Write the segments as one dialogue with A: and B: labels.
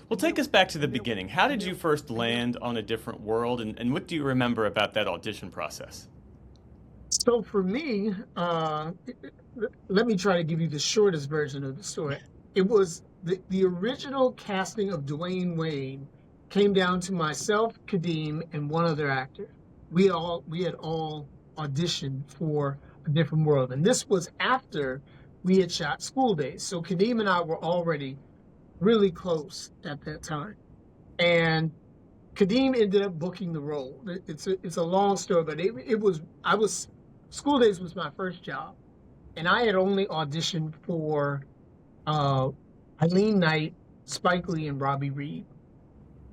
A: Well, take us back to the beginning. How did you first land on A Different World, and what do you remember about that audition process?
B: So for me, let me try to give you the shortest version of the story. It was the original casting of Dwayne Wayne came down to myself, Kadeem, and one other actor. We had all auditioned for A Different World, and this was after we had shot School Days. So Kadeem and I were already really close at that time, and Kadeem ended up booking the role. It's a long story, but it was I was School Days was my first job, and I had only auditioned for uh, Eileen Knight, Spike Lee, and Robbie Reed.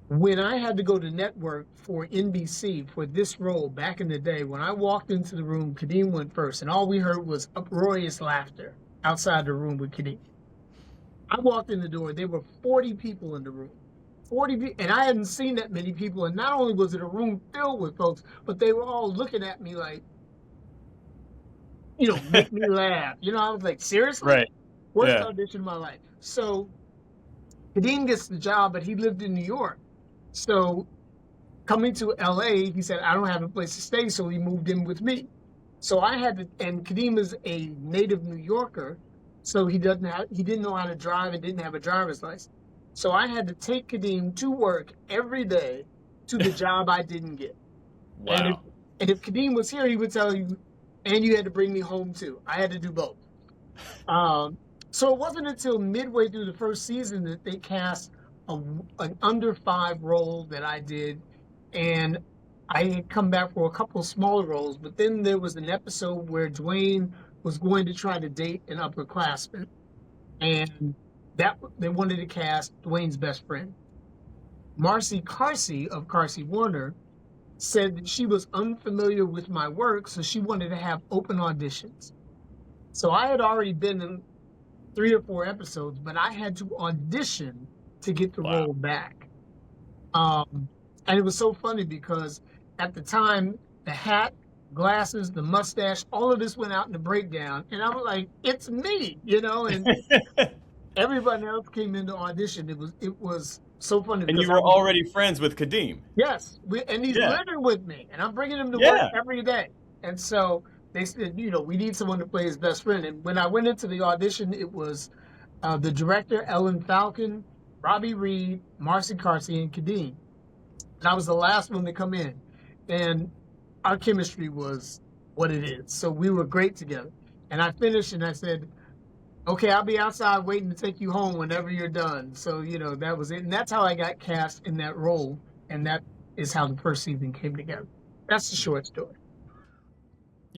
B: When I had to go to network for NBC for this role back in the day, when I walked into the room, Kadeem went first, and all we heard was uproarious laughter outside the room with Kadeem. I walked in the door, there were 40 people in the room. 40 people, and I hadn't seen that many people. And not only was it a room filled with folks, but they were all looking at me like, make me laugh. I was like, seriously?
A: Right.
B: Worst
A: Yeah.
B: audition of my life. So Kadeem gets the job, but he lived in New York. So coming to LA, he said, I don't have a place to stay. So he moved in with me. So I had to, and Kadeem is a native New Yorker. So he didn't know how to drive and didn't have a driver's license. So I had to take Kadeem to work every day to the job I didn't get. And if
A: Wow.
B: and if Kadeem was here, he would tell you, and you had to bring me home too. I had to do both. Um, so it wasn't until midway through the first season that they cast an under five role that I did, and I had come back for a couple of smaller roles. But then there was an episode where Dwayne was going to try to date an upperclassman, and that they wanted to cast Dwayne's best friend. Marcy Carsey of Carsey Warner said that she was unfamiliar with my work, so she wanted to have open auditions. So I had already been in 3 or 4 episodes, but I had to audition to get the
A: Wow.
B: role back. Um, and it was so funny because at the time, the hat, glasses, the mustache, all of this went out in the breakdown, and I was like, "It's me," and everybody else came into audition. It was so funny
A: And
B: because
A: you
B: I
A: were
B: was
A: already friends with Kadeem.
B: yes, and he's
A: Yeah.
B: living with me, and I'm bringing him to work
A: Yeah.
B: every day. And so they said, we need someone to play his best friend. And when I went into the audition, it was the director, Ellen Falcon, Robbie Reed, Marcy Carsey, and Kadeem. And I was the last one to come in. And our chemistry was what it is. So we were great together. And I finished and I said, okay, I'll be outside waiting to take you home whenever you're done. So, that was it. And that's how I got cast in that role. And that is how the first season came together. That's the short story.